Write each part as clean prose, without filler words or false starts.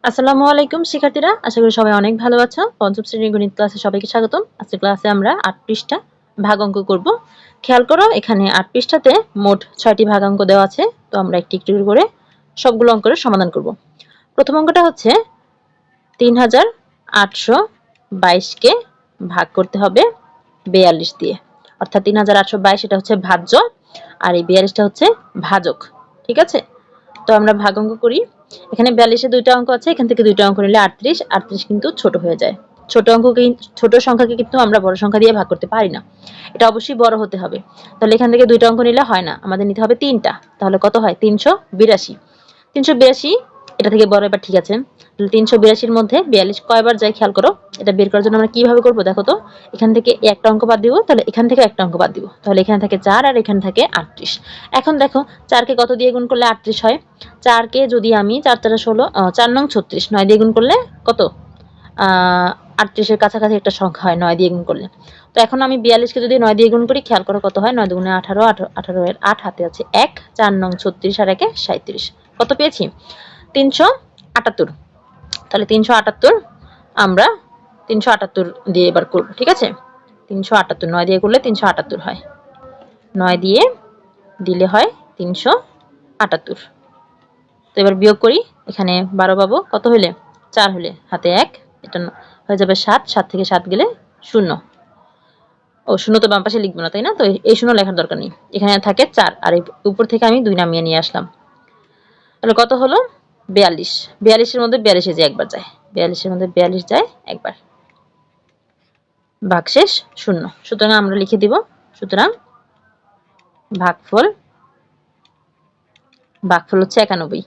আসসালামু আলাইকুম শিক্ষার্থীরা, আশা করি সবাই অনেক ভালো আছো। পঞ্চম শ্রেণীর গণিত ক্লাসে সবাইকে স্বাগতম। আজকের ক্লাসে আমরা ৮ পৃষ্ঠা ভাগ অঙ্ক করব। খেয়াল করো, এখানে ৮ পৃষ্ঠাতে মোট ৬টি ভাগ অঙ্ক দেওয়া আছে। তো আমরা একটি একটু করে সবগুলো অঙ্কের সমাধান করব। প্রথম অঙ্কটা হচ্ছে ৩৮২২কে ভাগ করতে হবে ৪২ দিয়ে, অর্থাৎ ৩৮২২ এটা হচ্ছে ভাজ্য আর এই ৪২টা হচ্ছে ভাজক। ঠিক আছে, তো আমরা ভাগ অঙ্ক করি। এখানে ৪২-এ দুইটা অঙ্ক আছে, এখান থেকে দুইটা অঙ্ক নিলে ৩৮, ৩৮ কিন্তু ছোট হয়ে যায়। ছোট সংখ্যাকে কিন্তু আমরা বড় সংখ্যা দিয়ে ভাগ করতে পারি না, এটা অবশ্যই বড় হতে হবে। তাহলে এখান থেকে দুইটা অঙ্ক নিলে হয় না, আমাদের নিতে হবে তিনটা। তাহলে কত হয়? ৩৮২। ৩৮২ এটা থেকে বড়, এবার ঠিক আছে। ৩৮২-র মধ্যে ৪২ কয়বার যায় খেয়াল করো। এটা বের করার জন্য আমরা কিভাবে করবো দেখো তো। এখান থেকে একটা অঙ্ক বাদ দিব, তাহলে এখান থেকে একটা অঙ্ক বাদ দিব, তাহলে এখানে থাকে ৪ আর এখানে থাকে ৩৮। এখন দেখো ৪কে কত দিয়ে গুণ করলে ৩৮ হয়। ৪কে যদি আমি ৪ 4 16, ৪ নং ৩৬, 9 দিয়ে গুণ করলে কত? ৩৮-এর কাছাকাছি একটা সংখ্যা হয় 9 দিয়ে গুণ করলে। তো এখন আমি ৪২-কে যদি 9 দিয়ে গুণ করি, খেয়াল করো কত হয়। 9 দুগুণে 18, 18 এর 8 হাতে আছে 1, 4 নং 36 আর 1-এ 37। কত পেয়েছি? ৩৭৮। তাহলে ৩৭৮ আমরা ৩৭৮ দিয়ে এবার করব। ঠিক আছে, ৩৭৮ 9 দিয়ে করলে ৩৭৮ হয়। 9 দিয়ে দিলে হয় ৩৭৮। তো এবার বিয়োগ করি, এখানে 12 পাবো, কত হলে? 4 হলে, হাতে 1, এটা হয়ে যাবে 7, 7 থেকে 7 গেলে 0। ও 0 তো বাম পাশে লিখবো না, তাই না? তো এই 0 লেখার দরকার নেই, এখানে থাকে 4 আর এই উপর থেকে আমি 2 নামিয়ে নিয়ে আসলাম। তাহলে কত হলো? ৪২। ৪২-এর মধ্যে ৪২ যে একবার যায়, ৪২-এর মধ্যে ৪২ যায় একবার। ভাগশেষ 0, সুতরাং আমরা লিখে দিব, সুতরাং ভাগফল হচ্ছে 91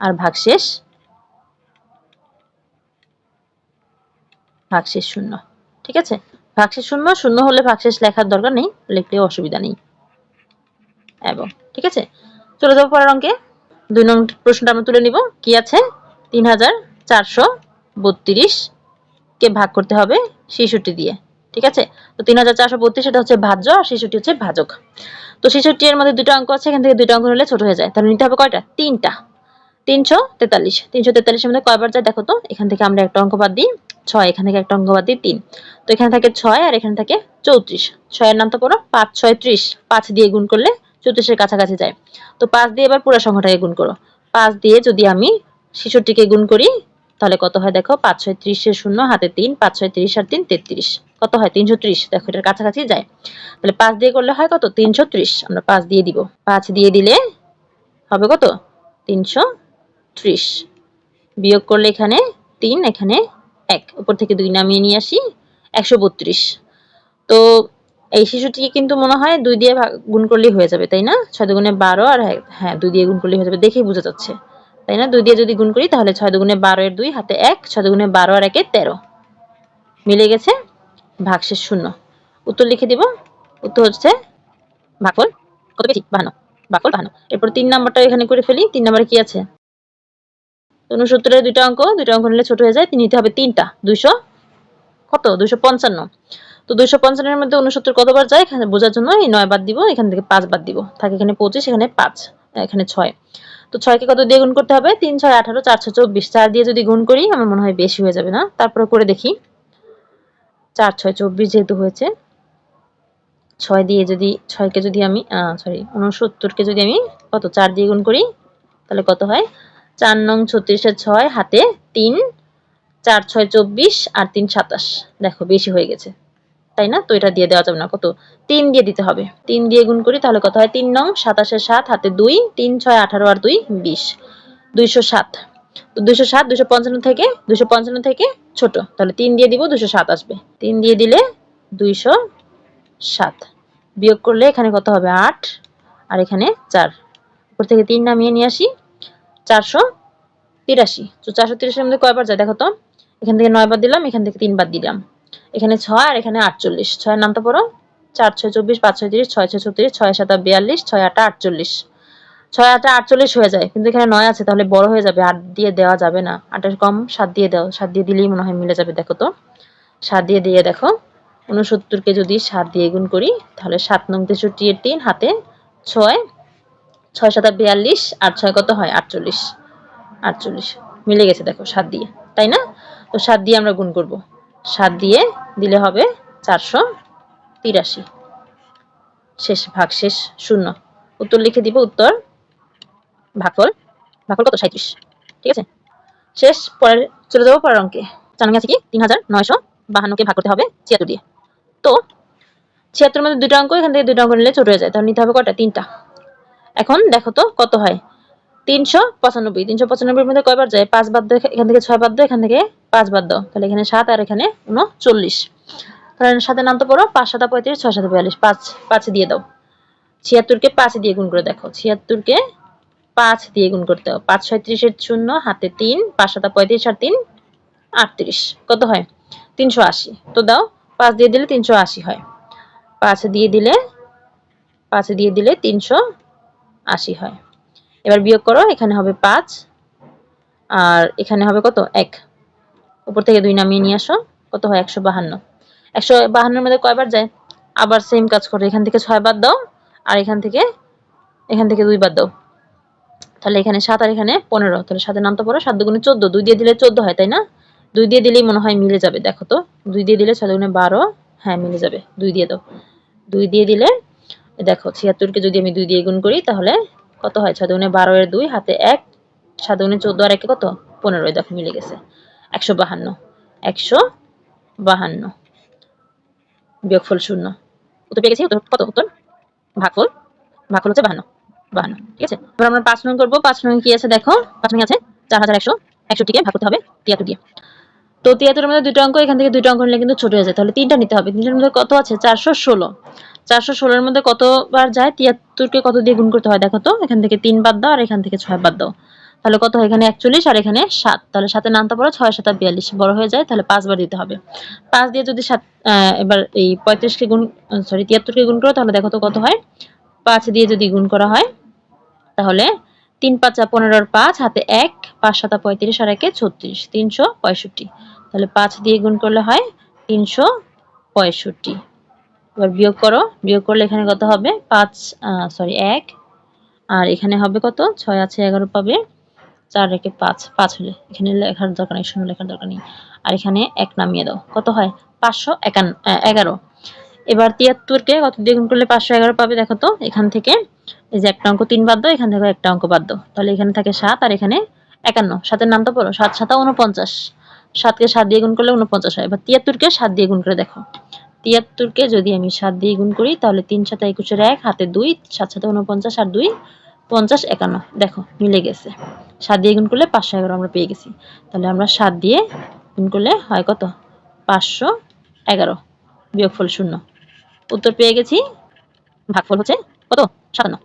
আর ভাগশেষ 0। ঠিক আছে, ভাগশেষ 0, 0 হলে ভাগশেষ লেখার দরকার নেই, লিখলেও অসুবিধা নেই। এবং ঠিক আছে, চলে যাবো পরের অঙ্কে। 2 নং প্রশ্নটা আমরা তুলে নিব। কি আছে? ৩৪32 কে ভাগ করতে হবে ৬৬ দিয়ে। ঠিক আছে, তো ৩৪32 এটা হচ্ছে ভাজ্য আর ৬৬ হচ্ছে ভাজক। তো ৬৬ এর মধ্যে দুটো অঙ্ক আছে, এখান থেকে দুটো অঙ্ক নিলে ছোট হয়ে যায়, তাহলে নিতে হবে কয়টা? তিনটা। ৩৪৩। ৩৪৩-এর মধ্যে কয়বার যায় দেখো তো। এখান থেকে আমরা একটা অঙ্ক বাদ দিই 6, এখান থেকে একটা অঙ্ক বাদ দিই 3। তো এখানে থাকে 6 আর এখানে থাকে 34। 6 এর নাম তো পড়ো, 5 6 30, 5 দিয়ে গুণ করলে 34-এর কাছাকাছি যায়। তো 5 দিয়ে এবার পুরো সংখ্যাটাকে গুণ করো। 5 দিয়ে যদি আমি ৬৬-কে গুণ করি, তাহলে কত হয় দেখো। 5 6 30-এর 0, হাতে 3, 5 6 30 আর 3 33। কত হয়? 330। দেখো এটার কাছাকাছি যায়। তাহলে 5 দিয়ে করলে হয় কত? 330। আমরা 5 দিয়ে দিব, 5 দিয়ে দিলে হবে কত? 330। বিয়োগ করলে এখানে 3, এখানে 1, উপর থেকে 2 নামিয়ে নিয়ে আসি, 132। তো এই ৬৬-কে কিন্তু মনে হয় 2 দিয়ে গুণ করলেই হয়ে যাবে, তাই না? 6 দুগুণে 12 আর হ্যাঁ 2 দিয়ে গুণ করলেই হয়ে যাবে, দেখেই বোঝা যাচ্ছে, তাই না? 2 দিয়ে যদি গুণ করি তাহলে 6 দুগুণে 12 এর 2, হাতে 1, 6 দুগুণে 12 আর 1-এ 13, মিলে গেছে। ভাগশেষ 0। উত্তর লিখে দিব। উত্তর হচ্ছে ভাগফল কত পেয়েছি? 52। ভাগফল 52। এরপর 3 নাম্বারটা এখানে করে ফেলি। 3 নাম্বারে কি আছে? ৬৯-এর দুইটা অঙ্ক নিলে ছোট হয়ে যায়, নিতে হবে তিনটা। 200 কত? 255। তো 255-এর মধ্যে 69 কতবার যায় এখানে বোঝার জন্য এই 9 বাদ দিব, এখান থেকে 5 বাদ দিব, থাকে এখানে 25, এখানে 5, এখানে 6। তো 6-কে কত দিয়ে গুণ করতে হবে? 3 6 18, 4 6 24। 4 দিয়ে যদি গুণ করি আমার মনে হয় বেশি হয়ে যাবে না, তারপরে করে দেখি। 4 6 24 যেহেতু হয়েছে, 6 দিয়ে যদি 6-কে যদি আমি 69-কে যদি আমি কত 4 দিয়ে গুণ করি, তাহলে কত হয়? 4 নং 36-এর 6, হাতে 3, 4 6 24 আর 3 27। দেখো বেশি হয়ে গেছে, তাই না? তো এটা দিয়ে দেওয়া যাবে না, কত? 3 দিয়ে দিতে হবে। 3 দিয়ে গুণ করি তাহলে কত হয়? 3 নং 27-এর 7, হাতে 2, 3 6 18 আর 2 20, 207। তো 207 255 থেকে ছোট, তাহলে 3 দিয়ে দিব, 207 আসবে। 3 দিয়ে দিলে 207। বিয়োগ করলে এখানে কত হবে? 8 আর এখানে 4, উপর থেকে 3 নামিয়ে নিয়ে আসি, 483। তো 483-এর মধ্যে কয়বার যায় দেখো তো। এখান থেকে 9 বাদ দিলাম, এখান থেকে 3 বাদ দিলাম, এখানে 6 আর এখানে 48। 6 এর নামটা পড়ো। 4 6 24, 5 6 30, 6 6 36, 6 7 42, 6 8 48। 6 8 48 হয়ে যায়, কিন্তু এখানে 9 আছে, তাহলে বড় হয়ে যাবে, 8 দিয়ে দেওয়া যাবে না। 8 এর কম 7 দিয়ে দাও, 7 দিয়ে দিলেই মনে হয় মিলে যাবে। দেখো তো, 7 দিয়ে দেখো। 69-কে যদি 7 দিয়ে গুণ করি, তাহলে 7 নং 63 এর 3, হাতে 6, 6 7 42 আর 6 কত হয়? 48। 48 মিলে গেছে দেখো 7 দিয়ে, তাই না? তো 7 দিয়ে আমরা গুণ করব। 7 দিয়ে দিলে হবে 483। শেষ, ভাগশেষ শূন্য। উত্তর লিখে দিব, উত্তর ভাগফল, ভাগফল কত? 37। ঠিক আছে, শেষ। পরের চলে যাবো পরের অঙ্কে। 4 নং আছে কি 3952 কে ভাগ করতে হবে 76 দিয়ে। তো 76 মধ্যে দুটো অঙ্ক, এখান থেকে দুটো অঙ্ক নিলে ছোট হয়ে যায়, তাহলে নিতে হবে কয়টা? 3টা। এখন দেখো তো কত হয়। 395, 395 মধ্যে কয়বার যায়? 5 বাদ দাও, এখান থেকে 6 বাদ দাও, এখান থেকে 5 বাদ দাও, তাহলে এখানে 7 আর এখানে 39। তাহলে সাথে নামতে পারো 5 7 35, 6 7 42, 5 দিয়ে দাও। 76 কে 5 দিয়ে গুণ করে দেখো, 76 কে 5 দিয়ে গুণ করতে হবে। 5 37 এর শূন্য, হাতে 3, 5 7 35 আর 3 38, কত হয়? 380। তো দাও, 5 দিয়ে দিলে 380 হয়। 5 দিয়ে দিলে 380 হয়। এবার বিয়োগ করো, এখানে হবে 5 আর এখানে হবে কত? 1। উপর থেকে 2 নামিয়ে নিয়ে আসো, কত হয়? 152। 152 এর মধ্যে কয়বার যায়? আবার সেম কাজ করো, এখান থেকে 6 বাদ দাও আর এখান থেকে 2 বাদ দাও, তাহলে এখানে 7 আর এখানে 15, তাহলে 7 এর নামটা পড়ো, 7 দুগুণে 14, 2 দিয়ে দিলে 14 হয়, তাই না? 2 দিয়ে দিলেই মনে হয় মিলে যাবে, দেখো তো। 2 দিয়ে দিলে 6 দুগুণে 12, হ্যাঁ মিলে যাবে। 2 দিয়ে দাও। 2 দিয়ে দিলে দেখো 76 কে যদি আমি 2 দিয়ে গুণ করি তাহলে কত হয়? 6 দুগুণে 12 এর 2, হাতে 1, 7 দুগুণে 14 আর 1 কত? 15, দেখো মিলে গেছে। 152, 152। বিয়োগফল শূন্য। উত্তর পেয়ে গেছি। উত্তর কত? উত্তর ভাগফল, ভাগফল হচ্ছে 52, 52। ঠিক আছে, এবার আমরা 5 নং করবো। 5 নং কি আছে দেখো, 5 নং আছে 4161 কে ভাগ করতে হবে 73 দিয়ে। তো 73 এর মধ্যে দুটো অঙ্ক, এখান থেকে দুটো অঙ্ক নিলে কিন্তু ছোট হয়ে যায়, তাহলে 3টা নিতে হবে। 3টার মধ্যে কত আছে? 416। 416 এর মধ্যে কতবার যায়? 73 কে কত দিয়ে গুণ করতে হয় দেখো তো। এখান থেকে 3 বাদ দাও আর এখান থেকে 6 বাদ দাও, তাহলে কত হয়? এখানে 41 আর এখানে 7, তাহলে 7 এর নামটা পড়ো, 6 7 42 বড় হয়ে যায়, তাহলে 5 বার দিতে হবে। 5 দিয়ে যদি 7 এবার এই 35 কে গুণ, সরি 73 কে গুণ করো, তাহলে দেখো তো কত হয়। 5 দিয়ে যদি গুণ করা হয় তাহলে 3 5 15 আর 5, হাতে 1, 5 7 35 আর 1 36, 365। তাহলে 5 দিয়ে গুণ করলে হয় 365। এবার বিয়োগ করো, বিয়োগ করলে এখানে কত হবে? 5 সরি 1 আর এখানে হবে কত? 6 আছে 11 পাবে, 4 রেখে 5, 5 হলে এখানে লেখার দরকার নেই, শূন্য লেখার দরকার নেই। আর এখানে 1 নামিয়ে দাও, কত হয়? 511। এবার 73 কে কত দিয়ে গুণ করলে 511 পাবে দেখো তো। এখান থেকে এই যে একটা অঙ্ক 3 বাদ দাও, এখান থেকে একটা অঙ্ক বাদ দাও, তাহলে এখানে থাকে 7 আর এখানে 51। 7 এর নামটা পড়ো, 7 7 49। 7 কে 7 দিয়ে গুণ করলে 49 হয়। এবার 73 কে 7 দিয়ে গুণ করে দেখো। 73 কে যদি আমি 7 দিয়ে গুণ করি তাহলে 3 7 21 এর 1, হাতে 2, 7 7 49 আর 2 50, 51, দেখো মিলে গেছে। 7 দিয়ে গুণ করলে 511 আমরা পেয়ে গেছি। তাহলে আমরা 7 দিয়ে গুণ করলে হয় কত? 511। বিয়োগফল শূন্য। উত্তর পেয়ে গেছি, ভাগফল হচ্ছে কত? 57।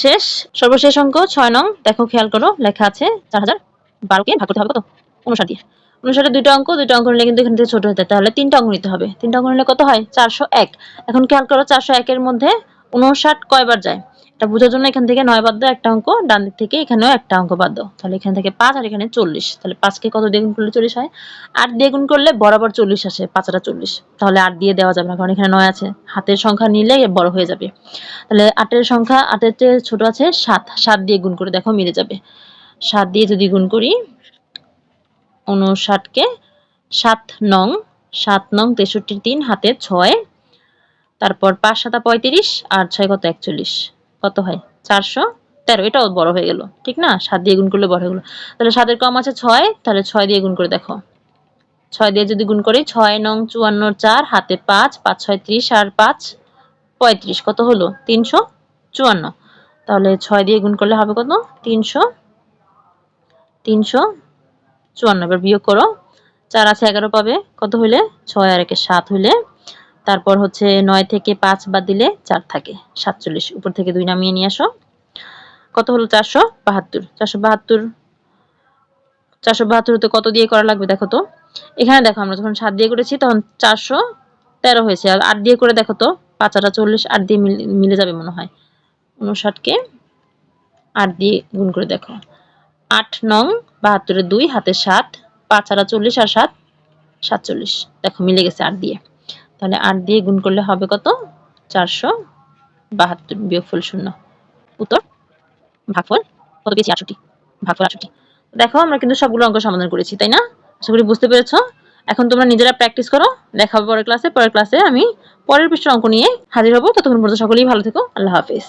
শেষ, সর্বশেষ অঙ্ক 6 নং, দেখো খেয়াল করো, লেখা আছে 4012 কে ভাগ করতে হবে কত? 59 দিয়ে। 59 দুটো অঙ্ক, দুটো অঙ্ক নিলে কিন্তু এখান থেকে ছোট হতে, তাহলে 3টা অঙ্ক নিতে হবে। 3টা অঙ্ক নিলে কত হয়? 401। এখন খেয়াল করো 401 এর মধ্যে 59 কয়বার যায়? এটা বোঝার জন্য এখান থেকে 9 বাদ দাও, একটা অঙ্ক ডান দিক থেকে এখানেও একটা অঙ্ক বাদ দাও, তাহলে এখান থেকে 5 আর এখানে 40, তাহলে 5 কে কত দিয়ে গুণ করলে 40 হয়? 8 দিয়ে গুণ করলে বরাবর 40 আসে, 5 আর 40, তাহলে 8 দিয়ে দেওয়া যাবে না, কারণ এখানে 9 আছে, হাতের সংখ্যা নিলে বড় হয়ে যাবে। তাহলে 8 এর সংখ্যা, 8 এর চেয়ে ছোট আছে 7, 7 দিয়ে গুণ করে দেখো মিলে যাবে। 7 দিয়ে যদি গুণ করি 59 কে 7 নং, 7 নং 63 3, হাতে 6, তারপর 5 7 35 আর 6 কত? 41, কত হয়? 413। এটাও বড় হয়ে গেল, ঠিক না? 7 দিয়ে গুণ করলে বড় হয়ে গেল। তাহলে 7 এর কম আছে 6, তাহলে 6 দিয়ে গুণ করে দেখো। 6 দিয়ে যদি গুণ করি 6 নং 54 4, হাতে 5, 5 6 30 আর 5 35, কত হলো? 354। তাহলে 6 দিয়ে গুণ করলে হবে কত? 354। এবার বিয়োগ করো, 4 আছে 11 পাবে, কত হইলে? 6 আর 1 7 হইলে, তারপর হচ্ছে 9 থেকে 5 বাদ দিলে 4 থাকে 47, উপর থেকে 2 নামিয়ে নিয়ে আসো, কত হলো? 472। 472, 472 তে কত দিয়ে করা লাগবে দেখো তো। এখানে দেখো আমরা যখন 7 দিয়ে করেছি তখন 413 হয়েছে, আর 8 দিয়ে করে দেখো তো। 5 আর 40, 8 দিয়ে মিলে যাবে মনে হয়। 59 কে 8 দিয়ে গুণ করে দেখো। 8 নং 72 এর 2, হাতে 7, 5 আর 40 আর 7 47, দেখো মিলে গেছে 8 দিয়ে। তাহলে 8 দিয়ে গুণ করলে হবে কত? 472। বিয়োগফল শূন্য। উত্তর ভাগফল কত পেয়েছি? 68। ভাগফল 68। দেখো আমরা কিন্তু সবগুলো অঙ্ক সমাধান করেছি, তাই না? আশা করি বুঝতে পেরেছো। এখন তোমরা নিজেরা প্র্যাকটিস করো। দেখা হবে পরের ক্লাসে। পরের ক্লাসে আমি পরের পৃষ্ঠার অঙ্ক নিয়ে হাজির হব। ততক্ষণ পর্যন্ত সকলেই ভালো থেকো। আল্লাহ হাফেজ।